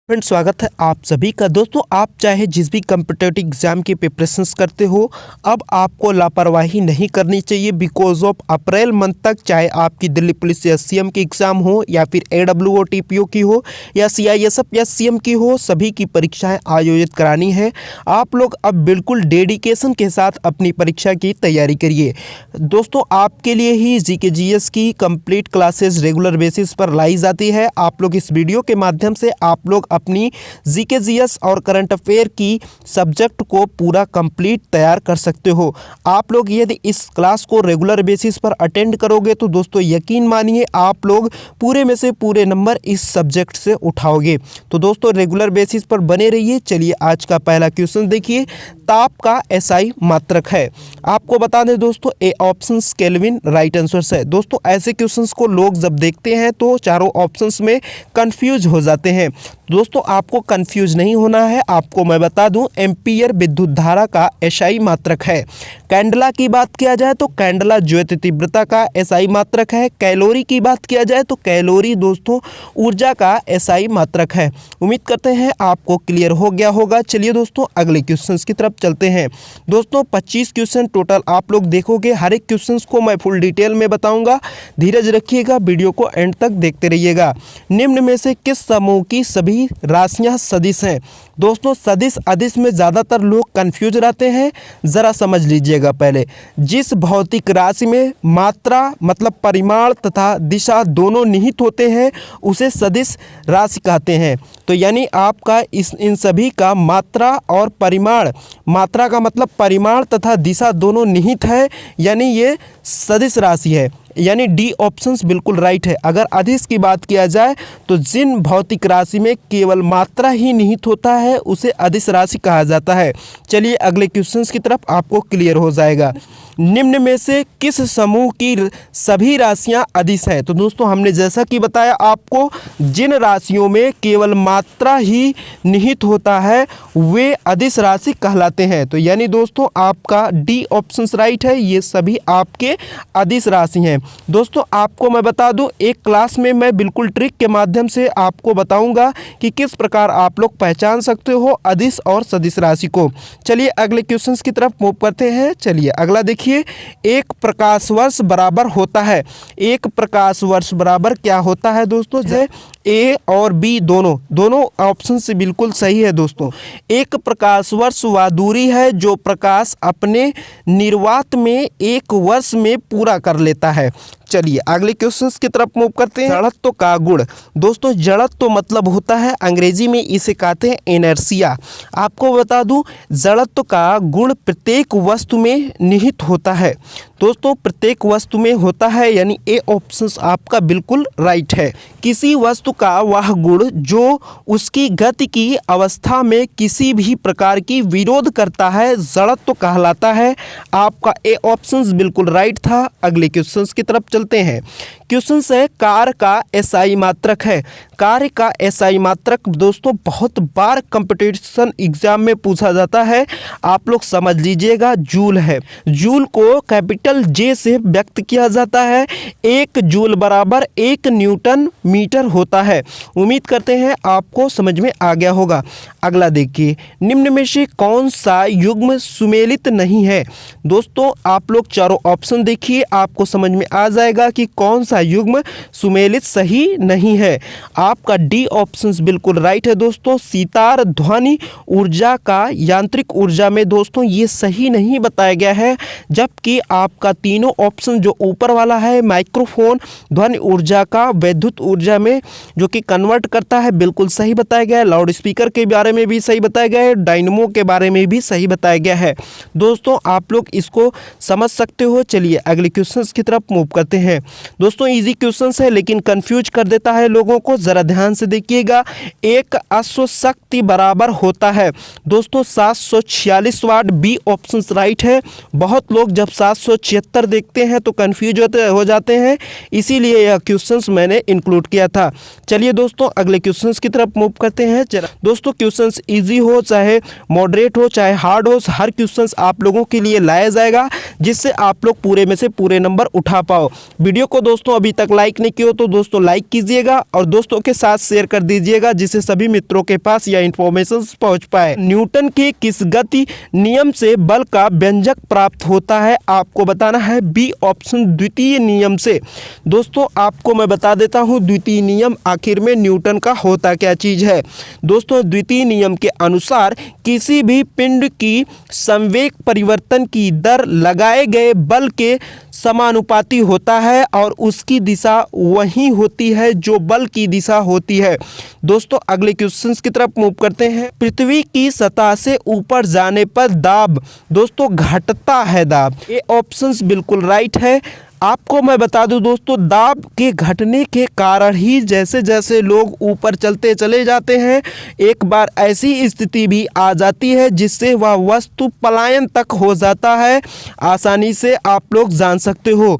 Friends, स्वागत है आप सभी का। दोस्तों, आप चाहे जिस भी कम्पिटिटिव एग्जाम की प्रिपरेशंस करते हो, अब आपको लापरवाही नहीं करनी चाहिए। बिकॉज ऑफ अप्रैल मंथ तक चाहे आपकी दिल्ली पुलिस या सीएम की एग्ज़ाम हो या फिर AWO TPO की हो या CISF या CM की हो, सभी की परीक्षाएं आयोजित करानी है। आप लोग अब बिल्कुल डेडिकेशन के साथ अपनी परीक्षा की तैयारी करिए। दोस्तों, आपके लिए ही GK GS की कंप्लीट क्लासेस रेगुलर बेसिस पर लाई जाती है। आप लोग इस वीडियो के माध्यम से आप लोग अपनी GK GS और करंट अफेयर की सब्जेक्ट को पूरा कंप्लीट तैयार कर सकते हो। आप लोग यदि इस क्लास को रेगुलर बेसिस पर अटेंड करोगे तो दोस्तों यकीन मानिए आप लोग पूरे में से पूरे नंबर इस सब्जेक्ट से उठाओगे। तो दोस्तों रेगुलर बेसिस पर बने रहिए। चलिए आज का पहला क्वेश्चन देखिए। ताप का SI मात्रक है। आपको बता दें दोस्तों, A option kelvin right answer है। दोस्तों ऐसे क्वेश्चंस को लोग जब देखते हैं तो चारों ऑप्शंस में कंफ्यूज हो जाते हैं। दोस्तों आपको कंफ्यूज नहीं होना है। आपको मैं बता दूं, एम्पियर विद्युत धारा का SI मात्रक है। कैंडला की बात किया जाए तो कैंडला ज्योति तीव्रता का SI मात्रक है। कैलोरी की बात किया जाए तो कैलोरी दोस्तों ऊर्जा का SI मात्रक है। उम्मीद करते हैं आपको क्लियर हो गया होगा। चलिए दोस्तों अगले क्वेश्चन की तरफ चलते हैं। दोस्तों 25 क्वेश्चन टोटल आप लोग देखोगे। हर एक क्वेश्चन को मैं फुल डिटेल में बताऊंगा। धीरज रखिएगा, वीडियो को एंड तक देखते रहिएगा। निम्न में से किस समूह की सभी राशियां सदिश हैं? दोस्तों सदिश अदिश में ज़्यादातर लोग कंफ्यूज रहते हैं। ज़रा समझ लीजिएगा पहले। जिस भौतिक राशि में मात्रा मतलब परिमाण तथा दिशा दोनों निहित होते हैं उसे सदिश राशि कहते हैं। तो यानी आपका इन सभी का मात्रा और परिमाण, मात्रा का मतलब परिमाण तथा दिशा दोनों निहित है, यानी ये सदिश राशि है। यानी डी ऑप्शंस बिल्कुल राइट है। अगर अदिश की बात किया जाए तो जिन भौतिक राशि में केवल मात्रा ही निहित होता है उसे अदिश राशि कहा जाता है। चलिए अगले क्वेश्चंस की तरफ आपको क्लियर हो जाएगा। निम्न में से किस समूह की सभी राशियां अदिश हैं? तो दोस्तों हमने जैसा कि बताया आपको, जिन राशियों में केवल मात्रा ही निहित होता है वे अदिश राशि कहलाते हैं। तो यानी दोस्तों आपका डी ऑप्शन राइट है। ये सभी आपके अदिश राशि हैं। दोस्तों आपको मैं बता दूं, एक क्लास में मैं बिल्कुल ट्रिक के माध्यम से आपको बताऊंगा कि किस प्रकार आप लोग पहचान सकते हो अदिश और सदिश राशि को। चलिए अगले क्वेश्चंस की तरफ मूव करते हैं। चलिए अगला देखिए। एक प्रकाश वर्ष बराबर होता है। एक प्रकाश वर्ष बराबर क्या होता है दोस्तों? जैसे A और B दोनों ऑप्शन से बिल्कुल सही है दोस्तों। एक प्रकाश वर्ष वह दूरी है जो प्रकाश अपने निर्वात में एक वर्ष में पूरा कर लेता है। चलिए अगले क्वेश्चंस की तरफ मूव करते हैं। जड़त्व का गुण। दोस्तों जड़त्व मतलब होता है, अंग्रेजी में इसे कहते हैं इनर्शिया। आपको बता दूं, जड़त्व का गुण प्रत्येक वस्तु में निहित होता है। दोस्तों प्रत्येक वस्तु में होता है, यानी ए ऑप्शन आपका बिल्कुल राइट है। किसी वस्तु का वह गुण जो उसकी गति की अवस्था में किसी भी प्रकार की विरोध करता है जड़त्व कहलाता है। आपका ए ऑप्शन बिल्कुल राइट था। अगले क्वेश्चन की तरफ चलते हैं। क्वेश्चन है कार्य का SI मात्रक है। कार्य का SI मात्रक दोस्तों बहुत बार कंपटीशन एग्जाम में पूछा जाता है। आप लोग समझ लीजिएगा, जूल है। जूल को कैपिटल J से व्यक्त किया जाता है। 1 जूल बराबर 1 न्यूटन मीटर होता है। उम्मीद करते हैं आपको समझ में आ गया होगा। अगला देखिए, निम्न में से कौन सा युग्म सुमेलित नहीं है? दोस्तों आप लोग चारों ऑप्शन देखिए, आपको समझ में आ जाएगा कि कौन सा युग्म सुमेलित सही नहीं है। आपका डी ऑप्शंस बिल्कुल राइट है दोस्तों। सितार ध्वनि ऊर्जा का यांत्रिक ऊर्जा में दोस्तों ये सही नहीं बताया गया है। जबकि आपका तीनों ऑप्शन जो ऊपर वाला है, माइक्रोफोन ध्वनि ऊर्जा का विद्युत ऊर्जा में जो कि कन्वर्ट करता है, बिल्कुल सही बताया गया है। लाउड स्पीकर के बारे में भी सही बताया गया है। डायनमो के बारे में भी सही बताया गया है। दोस्तों आप लोग इसको समझ सकते हो। चलिए अगले क्वेश्चंस की तरफ मूव करते हैं। दोस्तों इजी क्वेश्चंस है लेकिन कंफ्यूज कर देता है लोगों को, जरा ध्यान से देखिएगा। एक अश्व शक्ति बराबर होता है दोस्तों 746 वाट। बी ऑप्शन राइट है। बहुत लोग जब 776 देखते हैं तो कंफ्यूज हो जाते हैं, इसीलिए यह क्वेश्चंस मैंने इंक्लूड किया था। चलिए दोस्तों अगले क्वेश्चंस की तरफ मूव करते हैं। दोस्तों क्वेश्चंस इजी हो चाहे मॉडरेट हो चाहे हार्ड हो, हर क्वेश्चंस आप लोगों के लिए लाया जाएगा जिससे आप लोग पूरे में से पूरे नंबर उठा पाओ। वीडियो को दोस्तों दोस्तों अभी तक लाइक नहीं किया हो तो दोस्तों लाइक कीजिएगा और दोस्तों के साथ शेयर कर दीजिएगा, जिससे सभी मित्रों के पास यह इंफॉर्मेशन पहुंच पाए। न्यूटन के किस गति नियम से बल का व्यंजक प्राप्त होता है? आपको बताना है बी ऑप्शन, द्वितीय नियम से। दोस्तों आपको मैं बता देता हूं द्वितीय नियम आखिर में न्यूटन का होता क्या चीज है। दोस्तों द्वितीय नियम के अनुसार किसी भी पिंड की संवेग परिवर्तन की दर लगाए गए बल के समानुपाती होता है और उसकी दिशा वही होती है जो बल की दिशा होती है। दोस्तों अगले क्वेश्चंस की तरफ मूव करते हैं। पृथ्वी की सतह से ऊपर जाने पर दाब दोस्तों घटता है। दाब, ये ऑप्शंस बिल्कुल राइट है। आपको मैं बता दूं दोस्तों, दाब के घटने के कारण ही जैसे जैसे लोग ऊपर चलते चले जाते हैं, एक बार ऐसी स्थिति भी आ जाती है जिससे वह वस्तु पलायन तक हो जाता है। आसानी से आप लोग जान सकते हो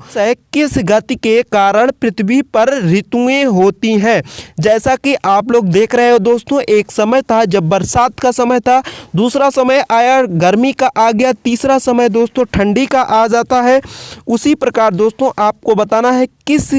किस गति के कारण पृथ्वी पर ऋतुएं होती हैं। जैसा कि आप लोग देख रहे हो दोस्तों, एक समय था जब बरसात का समय था, दूसरा समय आया गर्मी का आ गया, तीसरा समय दोस्तों ठंडी का आ जाता है। उसी प्रकार दोस्तों आपको बताना है किस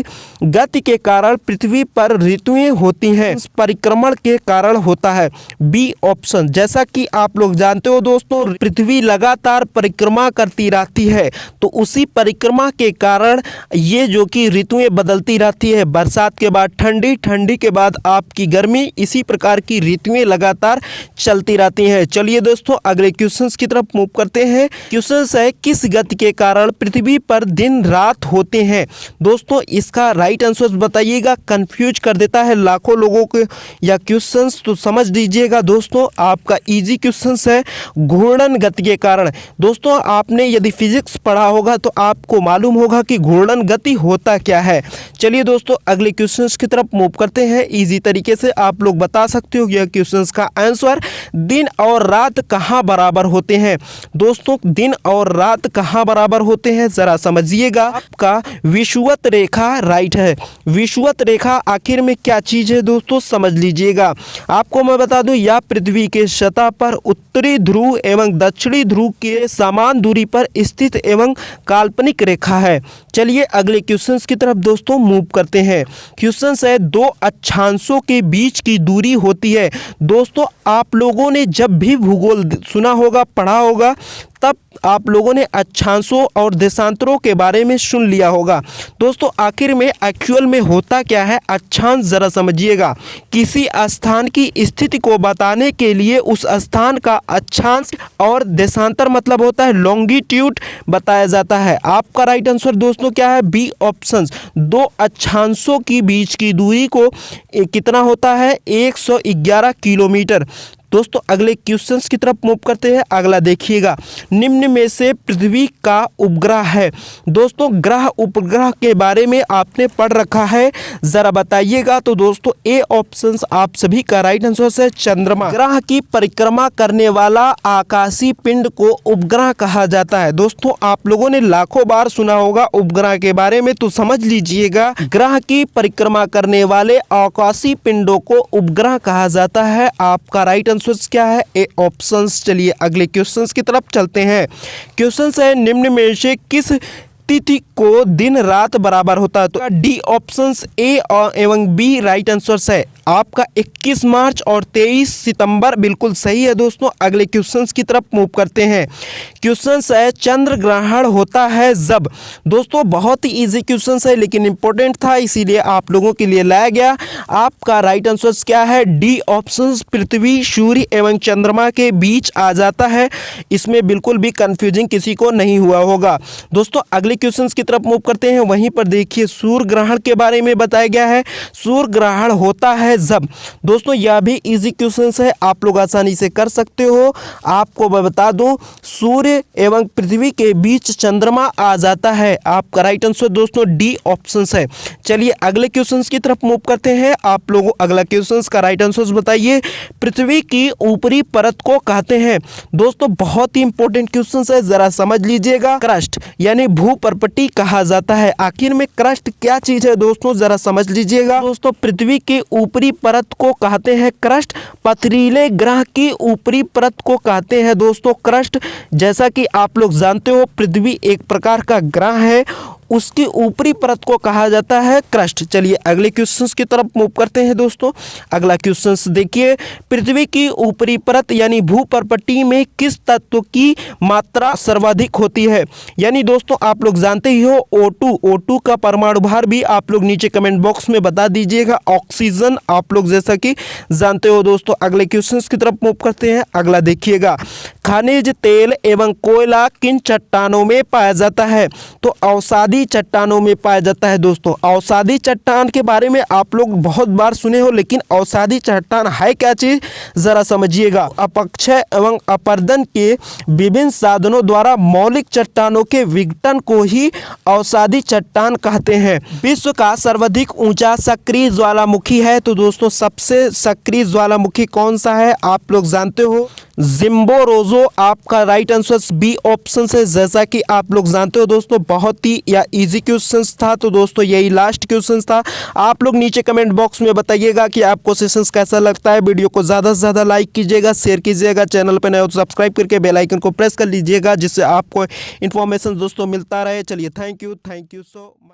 गति के कारण पृथ्वी पर ऋतुएं होती हैं। परिक्रमण के कारण होता है, बी ऑप्शन। जैसा कि आप लोग जानते हो दोस्तों, पृथ्वी लगातार परिक्रमा करती रहती है, तो उसी परिक्रमा के कारण ये जो कि ऋतुएं बदलती रहती है। बरसात के बाद ठंडी, ठंडी के बाद आपकी गर्मी, इसी प्रकार की ऋतुएं लगातार चलती रहती हैं। चलिए दोस्तों अगले क्वेश्चंस की तरफ मूव करते हैं। क्वेश्चंस है किस गति के कारण पृथ्वी पर दिन रात होते हैं? दोस्तों इसका राइट आंसर बताइएगा। कंफ्यूज कर देता है लाखों लोगों को या क्वेश्चंस, तो समझ लीजिएगा दोस्तों आपका इजी क्वेश्चंस है, घूर्णन गति के कारण। दोस्तों आपने यदि फिजिक्स पढ़ा होगा तो आपको मालूम होगा कि घूर्णन गति होता क्या है। चलिए दोस्तों अगले क्वेश्चंस की तरफ मूव करते हैं। इजी तरीके से आप लोग बता सकते हो यह क्वेश्चंस का आंसर, दिन और रात कहाँ बराबर होते हैं? दोस्तों दिन और रात कहाँ बराबर होते हैं जरा समझिएगा। आपका विषुवत रेखा राइट है। विषुवत रेखा आखिर में क्या चीज है दोस्तों समझ लीजिएगा। आपको मैं बता दूं, यह पृथ्वी के सतह पर उत्तरी ध्रुव एवं दक्षिणी ध्रुव के समान दूरी पर स्थित एवं काल्पनिक रेखा है। चलिए अगले क्वेश्चंस की तरफ दोस्तों मूव करते हैं। क्वेश्चंस है दो अक्षांशों के बीच की दूरी होती है। दोस्तों आप लोगों ने जब भी भूगोल सुना होगा, पढ़ा होगा, तब आप लोगों ने अक्षांशों और देशांतरों के बारे में सुन लिया होगा। दोस्तों आखिर में एक्चुअल में होता क्या है अक्षांश जरा समझिएगा। किसी स्थान की स्थिति को बताने के लिए उस स्थान का अक्षांश और देशांतर मतलब होता है लॉन्गिट्यूड बताया जाता है। आपका राइट आंसर दोस्तों क्या है? B option. दो अक्षांशों की बीच की दूरी को कितना होता है? 111 किलोमीटर। दोस्तों अगले क्वेश्चंस की तरफ मूव करते हैं। अगला देखिएगा, निम्न में से पृथ्वी का उपग्रह है। दोस्तों ग्रह उपग्रह के बारे में आपने पढ़ रखा है, जरा बताइएगा। तो दोस्तों ए ऑप्शंस आप सभी का राइट आंसर है चंद्रमा। ग्रह की परिक्रमा करने वाला आकाशीय पिंड को उपग्रह कहा जाता है। दोस्तों आप लोगों ने लाखों बार सुना होगा उपग्रह के बारे में, तो समझ लीजिएगा ग्रह की परिक्रमा करने वाले आकाशीय पिंडों को उपग्रह कहा जाता है। आपका राइट आंसर क्या है? ए ऑप्शंस। चलिए अगले क्वेश्चंस की तरफ चलते हैं। क्वेश्चंस है निम्न में से किस तिथि को दिन रात बराबर होता है? तो डी ऑप्शंस ए एवं बी राइट आंसर है। आपका 21 मार्च और 23 सितंबर बिल्कुल सही है दोस्तों। अगले क्वेश्चंस की तरफ मूव करते हैं। क्वेश्चंस है चंद्र ग्रहण होता है जब। दोस्तों बहुत ही इजी क्वेश्चंस है लेकिन इंपॉर्टेंट था, इसीलिए आप लोगों के लिए लाया गया। आपका राइट आंसर क्या है? D options. पृथ्वी सूर्य एवं चंद्रमा के बीच आ जाता है। इसमें बिल्कुल भी कंफ्यूजिंग किसी को नहीं हुआ होगा। दोस्तों अगले क्वेश्चंस की तरफ मूव करते हैं। वहीं पर देखिए सूर्य ग्रहण के बारे में बताया गया है। सूर्य ग्रहण होता है जब। दोस्तों यह भी इजी क्वेश्चंस है, आप लोग आसानी से कर सकते हो। आपको मैं बता दूं, सूर्य एवं पृथ्वी के बीच चंद्रमा आ जाता है। आपका राइट आंसर दोस्तों डी ऑप्शन है। चलिए अगले क्वेश्चंस की तरफ मूव करते हैं। आप लोगों अगला क्वेश्चंस का राइट आंसर बताइए। पृथ्वी की ऊपरी परत को कहते हैं। दोस्तों बहुत ही इंपॉर्टेंट क्वेश्चंस है, जरा समझ लीजिएगा। क्रस्ट यानी भूपर्पटी कहा जाता है। आखिर में क्रस्ट क्या चीज है दोस्तों जरा समझ लीजिएगा। दोस्तों पृथ्वी के ऊपरी परत को कहते हैं क्रस्ट। पथरीले ग्रह की ऊपरी परत को कहते हैं दोस्तों क्रस्ट। जैसा कि आप लोग जानते हो पृथ्वी एक प्रकार का ग्रह है उसकी ऊपरी परत को कहा जाता है क्रस्ट। चलिए अगले क्वेश्चंस की तरफ मूव करते हैं दोस्तों। अगला क्वेश्चंस देखिए, पृथ्वी की ऊपरी परत यानी भूपर्पटी में किस तत्व की मात्रा सर्वाधिक होती है? यानी दोस्तों आप लोग जानते ही हो O2 का परमाणु भार भी आप लोग नीचे कमेंट बॉक्स में बता दीजिएगा। ऑक्सीजन आप लोग जैसा कि जानते हो दोस्तों। अगले क्वेश्चंस की तरफ मूव करते हैं। अगला देखिएगा, खनिज तेल एवं कोयला किन चट्टानों में पाया जाता है? तो अवसादी चट्टानों में पाया जाता है दोस्तों। अवसादी चट्टान के बारे में आप लोग बहुत बार सुने हो, लेकिन अवसादी चट्टान है क्या चीज, जरा समझिएगा। अपक्षय एवं अपर्दन के विभिन्न साधनों द्वारा मौलिक चट्टानों के विघटन को ही अवसादी चट्टान कहते हैं। विश्व का सर्वाधिक ऊंचा सक्रिय ज्वालामुखी है, तो दोस्तों सबसे सक्रिय ज्वालामुखी कौन सा है आप लोग जानते हो? जिम्बोरोजो आपका राइट आंसर बी ऑप्शन है। जैसा कि आप लोग जानते हो दोस्तों, बहुत ही या इजी क्वेश्चन था, तो दोस्तों यही लास्ट क्वेश्चन था। आप लोग नीचे कमेंट बॉक्स में बताइएगा कि आपको सेशंस कैसा लगता है। वीडियो को ज़्यादा से ज़्यादा लाइक कीजिएगा, शेयर कीजिएगा, चैनल पर नए हो तो सब्सक्राइब करके बेल आइकन को प्रेस कर लीजिएगा, जिससे आपको इन्फॉर्मेशन दोस्तों मिलता रहे। चलिए थैंक यू सो मच।